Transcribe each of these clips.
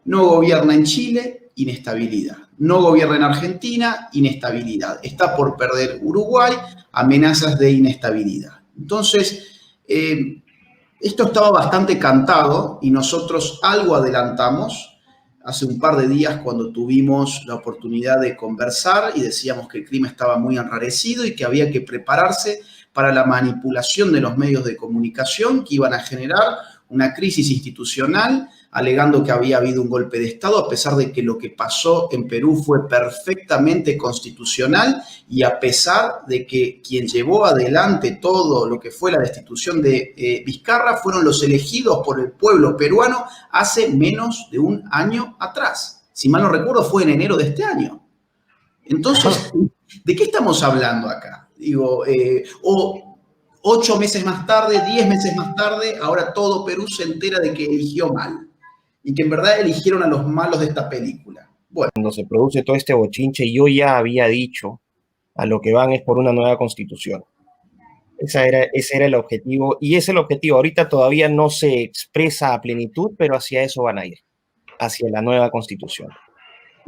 No gobierna en Chile, inestabilidad. No gobierna en Argentina, inestabilidad. Está por perder Uruguay, amenazas de inestabilidad. Entonces, esto estaba bastante cantado y nosotros algo adelantamos hace un par de días cuando tuvimos la oportunidad de conversar y decíamos que el clima estaba muy enrarecido y que había que prepararse para la manipulación de los medios de comunicación que iban a generar una crisis institucional, alegando que había habido un golpe de Estado, a pesar de que lo que pasó en Perú fue perfectamente constitucional y a pesar de que quien llevó adelante todo lo que fue la destitución de Vizcarra fueron los elegidos por el pueblo peruano hace menos de un año atrás. Si mal no recuerdo, fue en enero de este año. Entonces, ¿de qué estamos hablando acá? Digo, o 8 meses más tarde, 10 meses más tarde, ahora todo Perú se entera de que eligió mal y que en verdad eligieron a los malos de esta película. Bueno. Cuando se produce todo este bochinche, yo ya había dicho, a lo que van es por una nueva constitución. Ese era el objetivo, y es el objetivo. Ahorita todavía no se expresa a plenitud, pero hacia eso van a ir, hacia la nueva constitución.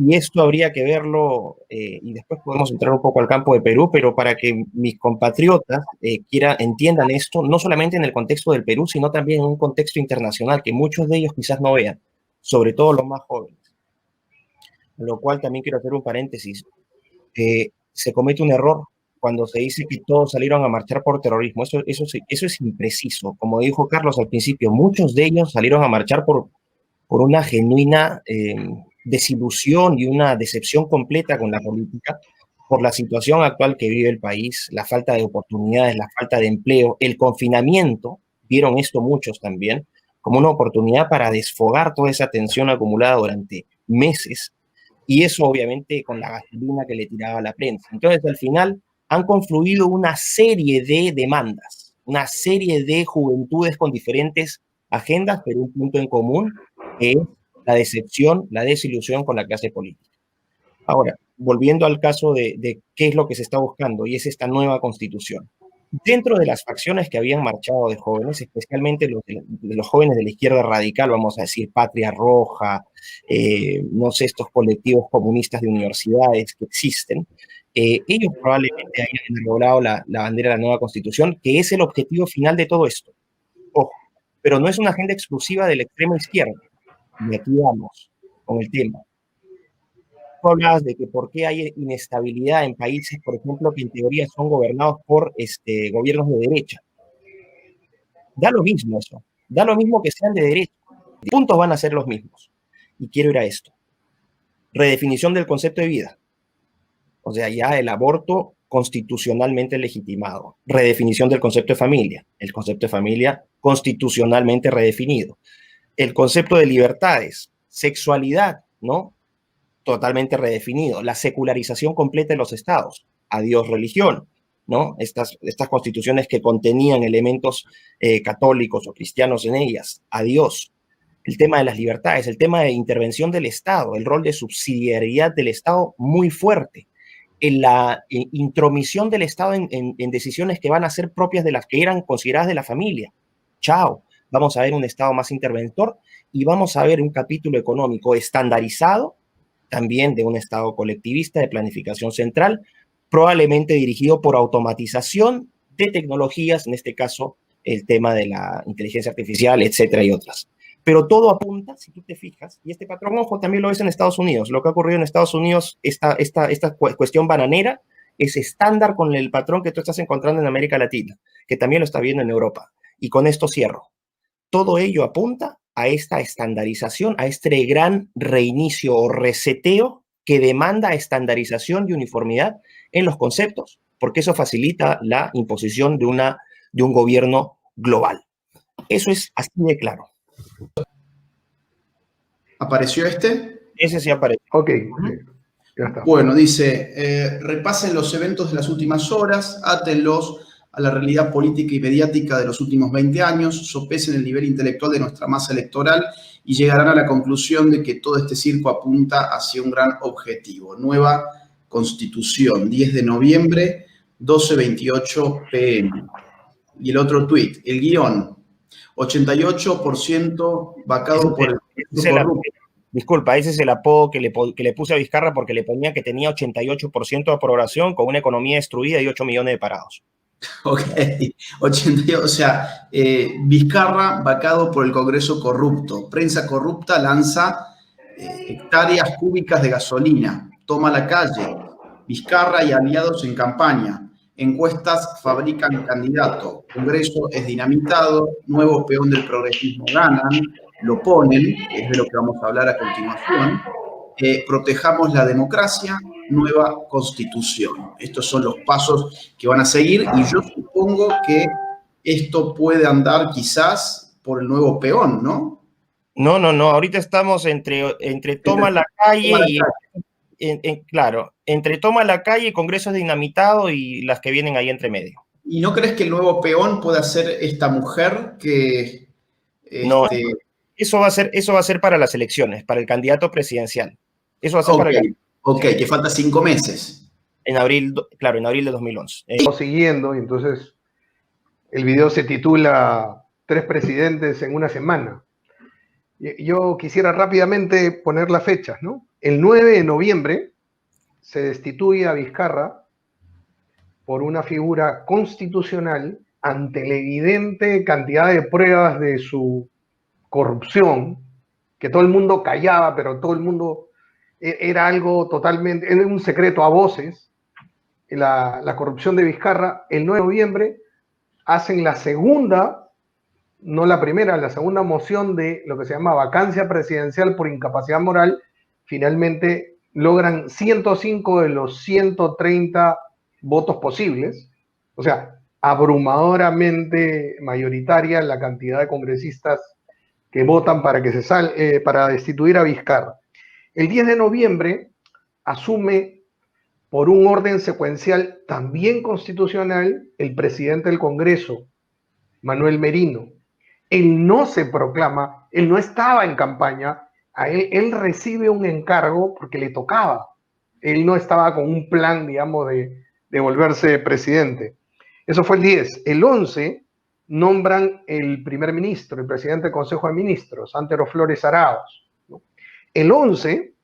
Y esto habría que verlo, y después podemos entrar un poco al campo de Perú, pero para que mis compatriotas entiendan esto, no solamente en el contexto del Perú, sino también en un contexto internacional, que muchos de ellos quizás no vean, sobre todo los más jóvenes. Lo cual también quiero hacer un paréntesis. Se comete un error cuando se dice que todos salieron a marchar por terrorismo. Eso es impreciso. Como dijo Carlos al principio, muchos de ellos salieron a marchar por una genuina desilusión y una decepción completa con la política, por la situación actual que vive el país, la falta de oportunidades, la falta de empleo, el confinamiento, vieron esto muchos también, como una oportunidad para desfogar toda esa tensión acumulada durante meses, y eso obviamente con la gasolina que le tiraba la prensa. Entonces, al final, han confluido una serie de demandas, una serie de juventudes con diferentes agendas, pero un punto en común, que es la decepción, la desilusión con la clase política. Ahora, volviendo al caso de qué es lo que se está buscando, y es esta nueva constitución. Dentro de las facciones que habían marchado de jóvenes, especialmente los jóvenes de la izquierda radical, vamos a decir, Patria Roja, no sé, estos colectivos comunistas de universidades que existen, ellos probablemente hayan logrado la bandera de la nueva constitución, que es el objetivo final de todo esto. Ojo, pero no es una agenda exclusiva de la extrema izquierda. Y aquí vamos con el tema. Tú hablabas de que por qué hay inestabilidad en países, por ejemplo, que en teoría son gobernados por gobiernos de derecha. Da lo mismo eso. Da lo mismo que sean de derecha. Los puntos van a ser los mismos. Y quiero ir a esto. Redefinición del concepto de vida. O sea, ya el aborto constitucionalmente legitimado. Redefinición del concepto de familia. El concepto de familia constitucionalmente redefinido. El concepto de libertades, sexualidad, ¿no? Totalmente redefinido. La secularización completa de los estados. Adiós religión, ¿no? Estas constituciones que contenían elementos católicos o cristianos en ellas. Adiós. El tema de las libertades, el tema de intervención del Estado, el rol de subsidiariedad del Estado muy fuerte. En la intromisión del Estado en decisiones que van a ser propias de las que eran consideradas de la familia. Chao. Vamos a ver un Estado más interventor y vamos a ver un capítulo económico estandarizado, también de un Estado colectivista de planificación central, probablemente dirigido por automatización de tecnologías, en este caso el tema de la inteligencia artificial, etcétera, y otras. Pero todo apunta, si tú te fijas, y este patrón, ojo, también lo ves en Estados Unidos. Lo que ha ocurrido en Estados Unidos, esta cuestión bananera, es estándar con el patrón que tú estás encontrando en América Latina, que también lo está viendo en Europa. Y con esto cierro. Todo ello apunta a esta estandarización, a este gran reinicio o reseteo que demanda estandarización y uniformidad en los conceptos, porque eso facilita la imposición de un gobierno global. Eso es así de claro. ¿Apareció este? Ese sí apareció. Ok, ya está. Bueno, dice, repasen los eventos de las últimas horas, átenlos a la realidad política y mediática de los últimos 20 años, sopesen el nivel intelectual de nuestra masa electoral y llegarán a la conclusión de que todo este circo apunta hacia un gran objetivo. Nueva Constitución, 10 de noviembre, 12:28 p.m. Y el otro tuit, el guión, 88% vacado por el grupo. Disculpa, ese es el apodo que le puse a Vizcarra porque le ponía que tenía 88% de aprobación con una economía destruida y 8 millones de parados. Ok, 82, o sea, Vizcarra vacado por el Congreso corrupto, prensa corrupta lanza hectáreas cúbicas de gasolina, toma la calle, Vizcarra y aliados en campaña, encuestas fabrican candidato, Congreso es dinamitado, nuevo peón del progresismo ganan, lo ponen, que es de lo que vamos a hablar a continuación, protejamos la democracia, nueva constitución. Estos son los pasos que van a seguir y yo supongo que esto puede andar quizás por el nuevo peón, ¿no? No, no, no. Ahorita estamos entre toma la calle claro, entre toma la calle, Congreso dinamitado y las que vienen ahí entre medio. ¿Y no crees que el nuevo peón pueda ser esta mujer que... No, eso va a ser para las elecciones, para el candidato presidencial. Eso va a ser para el... Ok, que falta 5 meses. En abril, claro, en abril de 2011. Siguiendo, y entonces el video se titula 3 presidentes en una semana. Yo quisiera rápidamente poner las fechas, ¿no? El 9 de noviembre se destituye a Vizcarra por una figura constitucional ante la evidente cantidad de pruebas de su corrupción, que todo el mundo callaba, pero todo el mundo era algo totalmente, era un secreto a voces, la corrupción de Vizcarra. El 9 de noviembre hacen la segunda, no la primera, la segunda moción de lo que se llama vacancia presidencial por incapacidad moral. Finalmente logran 105 de los 130 votos posibles, o sea, abrumadoramente mayoritaria la cantidad de congresistas que votan para que para destituir a Vizcarra. El 10 de noviembre asume por un orden secuencial también constitucional el presidente del Congreso, Manuel Merino. Él no se proclama, él no estaba en campaña, él recibe un encargo porque le tocaba. Él no estaba con un plan, digamos, de volverse presidente. Eso fue el 10. El 11 nombran el primer ministro, el presidente del Consejo de Ministros, Antero Flores Arauz, ¿no? El 12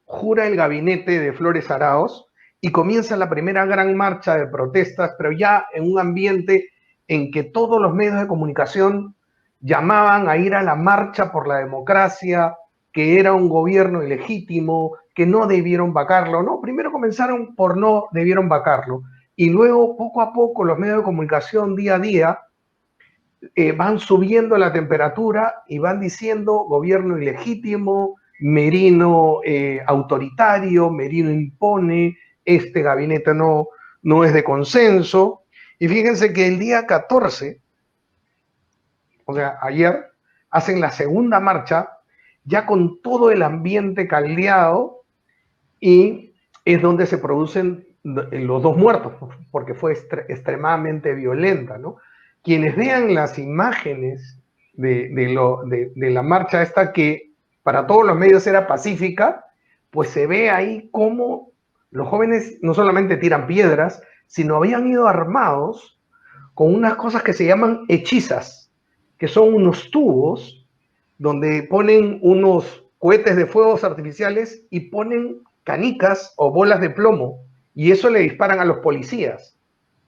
jura el gabinete de Flores Arauz y comienza la primera gran marcha de protestas, pero ya en un ambiente en que todos los medios de comunicación llamaban a ir a la marcha por la democracia, que era un gobierno ilegítimo, que no debieron vacarlo. No, primero comenzaron por no debieron vacarlo, y luego poco a poco los medios de comunicación día a día van subiendo la temperatura y van diciendo gobierno ilegítimo, Merino autoritario, Merino impone, este gabinete no es de consenso. Y fíjense que el día 14, o sea, ayer, hacen la segunda marcha, ya con todo el ambiente caldeado, y es donde se producen los 2 muertos, porque fue extremadamente violenta, ¿no? Quienes vean las imágenes de la marcha esta, que para todos los medios era pacífica, pues se ve ahí cómo los jóvenes no solamente tiran piedras, sino habían ido armados con unas cosas que se llaman hechizas, que son unos tubos donde ponen unos cohetes de fuegos artificiales y ponen canicas o bolas de plomo, y eso le disparan a los policías.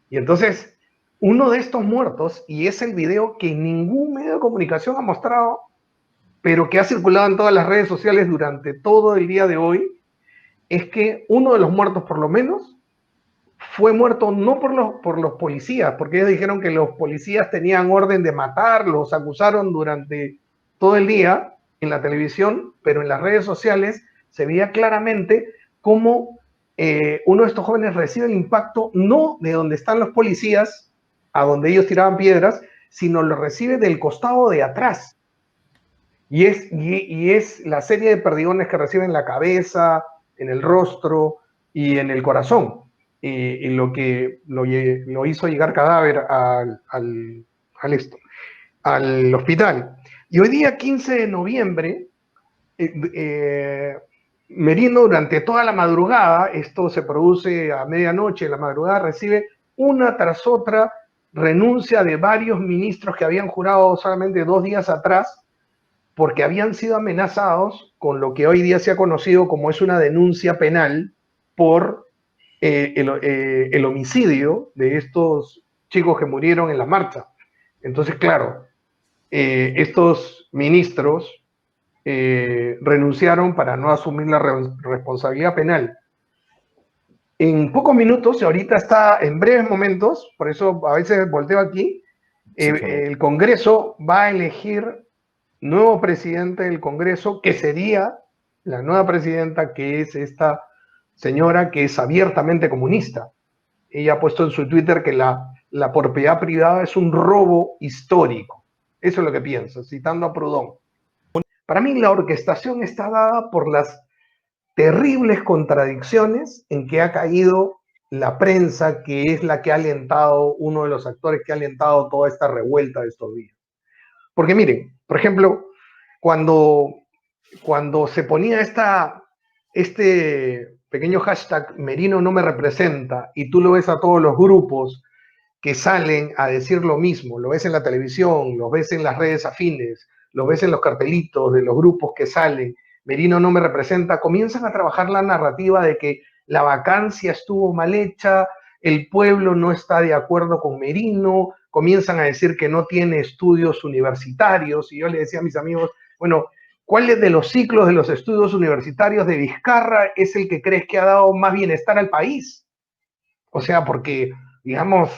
Y entonces, uno de estos muertos, y es el video que ningún medio de comunicación ha mostrado, pero que ha circulado en todas las redes sociales durante todo el día de hoy, es que uno de los muertos, por lo menos, fue muerto no por los policías, porque ellos dijeron que los policías tenían orden de matar, los acusaron durante todo el día en la televisión, pero en las redes sociales se veía claramente cómo uno de estos jóvenes recibe el impacto no de donde están los policías, a donde ellos tiraban piedras, sino lo recibe del costado de atrás. Y es la serie de perdigones que recibe en la cabeza, en el rostro y en el corazón. Y lo que lo hizo llegar cadáver al hospital. Y hoy día, 15 de noviembre, Merino, durante toda la madrugada, esto se produce a medianoche, la madrugada, recibe una tras otra renuncia de varios ministros que habían jurado solamente 2 días atrás, porque habían sido amenazados con lo que hoy día se ha conocido como es una denuncia penal por el homicidio de estos chicos que murieron en la marcha. Entonces, claro, estos ministros renunciaron para no asumir la responsabilidad penal. En pocos minutos, ahorita está en breves momentos, por eso a veces volteo aquí, el Congreso va a elegir nuevo presidente del Congreso, que sería la nueva presidenta, que es esta señora que es abiertamente comunista. Ella ha puesto en su Twitter que la propiedad privada es un robo histórico. Eso es lo que piensa, citando a Proudhon. Para mí la orquestación está dada por las terribles contradicciones en que ha caído la prensa, que es la que ha alentado, uno de los actores que ha alentado toda esta revuelta de estos días. Porque miren, por ejemplo, cuando se ponía este pequeño hashtag Merino no me representa, y tú lo ves a todos los grupos que salen a decir lo mismo, lo ves en la televisión, lo ves en las redes afines, lo ves en los cartelitos de los grupos que salen, Merino no me representa, comienzan a trabajar la narrativa de que la vacancia estuvo mal hecha, el pueblo no está de acuerdo con Merino, comienzan a decir que no tiene estudios universitarios, y yo le decía a mis amigos, bueno, ¿cuál de los ciclos de los estudios universitarios de Vizcarra es el que crees que ha dado más bienestar al país? O sea, porque, digamos,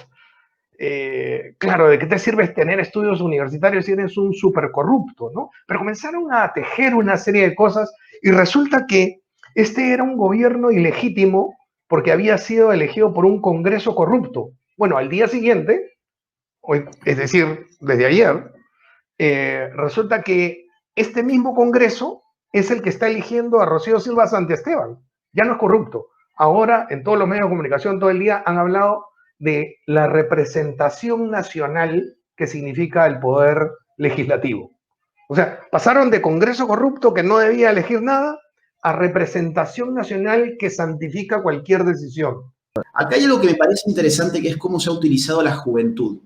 claro, ¿de qué te sirve tener estudios universitarios si eres un súper corrupto, ¿no? Pero comenzaron a tejer una serie de cosas y resulta que este era un gobierno ilegítimo porque había sido elegido por un Congreso corrupto. Bueno, al día siguiente, es decir, desde ayer, resulta que este mismo Congreso es el que está eligiendo a Rocío Silva Santiesteban. Ya no es corrupto. Ahora, en todos los medios de comunicación todo el día han hablado de la representación nacional que significa el poder legislativo. O sea, pasaron de Congreso corrupto que no debía elegir nada a representación nacional que santifica cualquier decisión. Acá hay algo que me parece interesante, que es cómo se ha utilizado la juventud.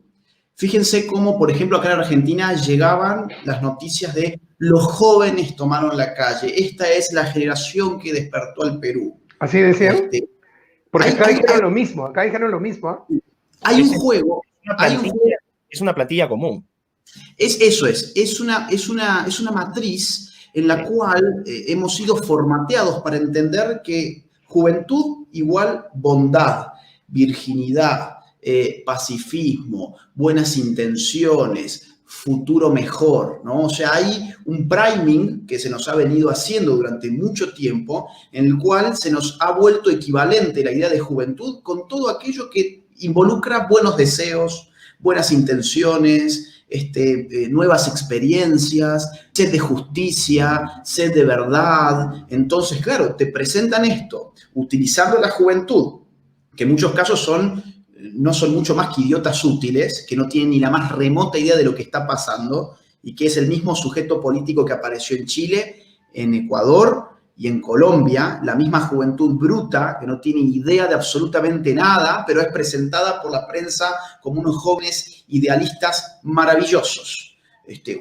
Fíjense cómo, por ejemplo, acá en Argentina llegaban las noticias de los jóvenes tomaron la calle. Esta es la generación que despertó al Perú. ¿Así decían? Porque acá dijeron lo mismo, ¿eh? Hay un juego. Es una plantilla común. Eso es una matriz en la cual hemos sido formateados para entender que juventud igual bondad, virginidad, pacifismo, buenas intenciones, futuro mejor, ¿no? O sea, hay un priming que se nos ha venido haciendo durante mucho tiempo, en el cual se nos ha vuelto equivalente la idea de juventud con todo aquello que involucra buenos deseos, buenas intenciones, nuevas experiencias, sed de justicia, sed de verdad. Entonces, claro, te presentan esto utilizando la juventud, que en muchos casos no son mucho más que idiotas útiles, que no tienen ni la más remota idea de lo que está pasando, y que es el mismo sujeto político que apareció en Chile, en Ecuador y en Colombia, la misma juventud bruta, que no tiene idea de absolutamente nada, pero es presentada por la prensa como unos jóvenes idealistas maravillosos.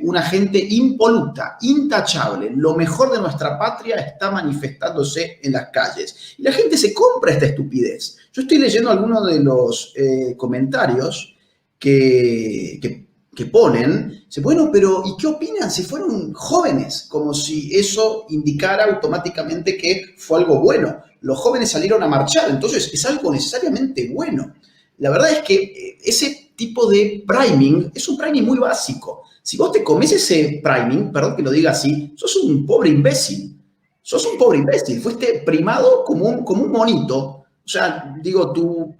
Una gente impoluta, intachable, lo mejor de nuestra patria está manifestándose en las calles. Y la gente se compra esta estupidez. Yo estoy leyendo algunos de los comentarios que ponen, dice, bueno, pero ¿y qué opinan si fueron jóvenes? Como si eso indicara automáticamente que fue algo bueno. Los jóvenes salieron a marchar, entonces es algo necesariamente bueno. La verdad es que ese tipo de priming es un priming muy básico. Si vos te comes ese priming, perdón que lo diga así, sos un pobre imbécil. Sos un pobre imbécil. Fuiste primado como un monito. O sea, digo, tu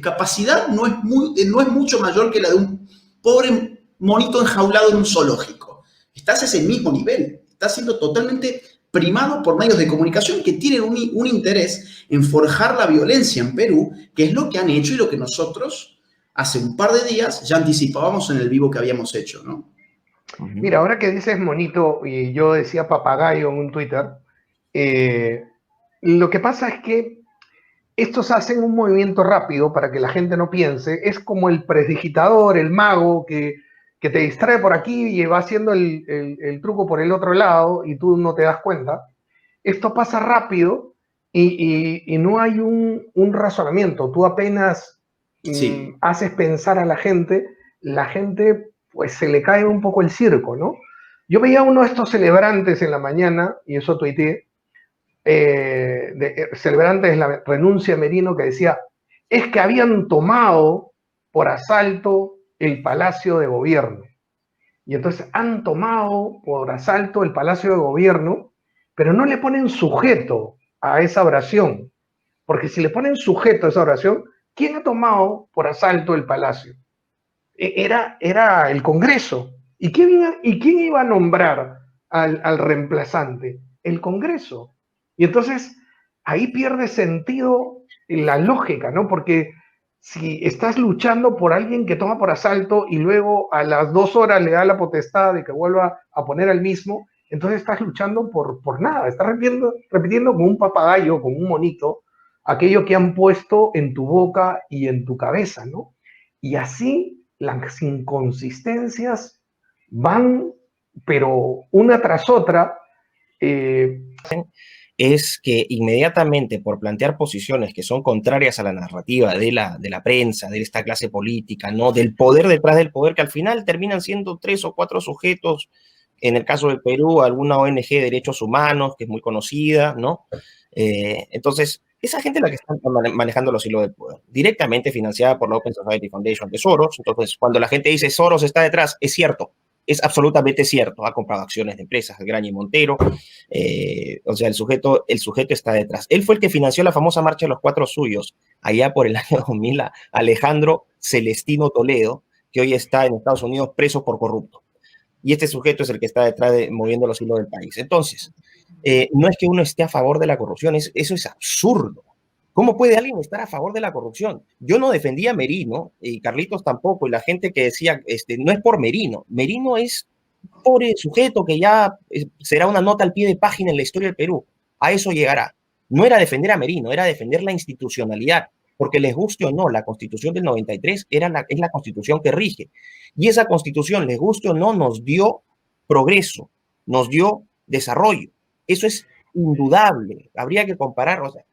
capacidad no es mucho mayor que la de un pobre monito enjaulado en un zoológico. Estás a ese mismo nivel. Estás siendo totalmente primado por medios de comunicación que tienen un interés en forjar la violencia en Perú, que es lo que han hecho y lo que nosotros hace un par de días ya anticipábamos en el vivo que habíamos hecho, ¿no? Mira, ahora que dices monito y yo decía papagayo en un Twitter, lo que pasa es que estos hacen un movimiento rápido para que la gente no piense. Es como el prestidigitador, el mago que que te distrae por aquí y va haciendo el truco por el otro lado y tú no te das cuenta. Esto pasa rápido y no hay un razonamiento. Tú apenas Sí. haces pensar a la gente pues se le cae un poco el circo, ¿no? Yo veía uno de estos celebrantes en la mañana, y eso tuiteé, celebrantes de la renuncia de Merino, que decía, es que habían tomado por asalto el Palacio de Gobierno. Y entonces han tomado por asalto el Palacio de Gobierno, pero no le ponen sujeto a esa oración. Porque si le ponen sujeto a esa oración, ¿quién ha tomado por asalto el Palacio? Era el Congreso. ¿Y quién iba a nombrar al reemplazante? El Congreso. Y entonces ahí pierde sentido la lógica, ¿no? Porque si estás luchando por alguien que toma por asalto y luego a las 2 horas le da la potestad de que vuelva a poner al mismo, entonces estás luchando por nada, estás repitiendo como un papagayo, como un monito, aquello que han puesto en tu boca y en tu cabeza, ¿no? Y así las inconsistencias van, pero una tras otra. Es que inmediatamente por plantear posiciones que son contrarias a la narrativa de la prensa, de esta clase política, ¿no? Del poder detrás del poder, que al final terminan siendo 3 o 4 sujetos, en el caso del Perú, alguna ONG de derechos humanos, que es muy conocida, ¿no? Entonces, esa gente es la que está manejando los hilos del poder, directamente financiada por la Open Society Foundation de Soros. Entonces, cuando la gente dice Soros está detrás, es cierto, es absolutamente cierto. Ha comprado acciones de empresas, Graña y Montero. O sea, el sujeto está detrás. Él fue el que financió la famosa Marcha de los Cuatro Suyos, allá por el año 2000, Alejandro Celestino Toledo, que hoy está en Estados Unidos preso por corrupto. Y este sujeto es el que está detrás moviendo los hilos del país. Entonces, no es que uno esté a favor de la corrupción, eso es absurdo. ¿Cómo puede alguien estar a favor de la corrupción? Yo no defendía a Merino, y Carlitos tampoco, y la gente que decía, no es por Merino. Merino es pobre sujeto que ya será una nota al pie de página en la historia del Perú. A eso llegará. No era defender a Merino, era defender la institucionalidad, porque les guste o no, la Constitución del 93 es la Constitución que rige. Y esa Constitución, les guste o no, nos dio progreso, nos dio desarrollo. Eso es indudable. Habría que comparar, o sea,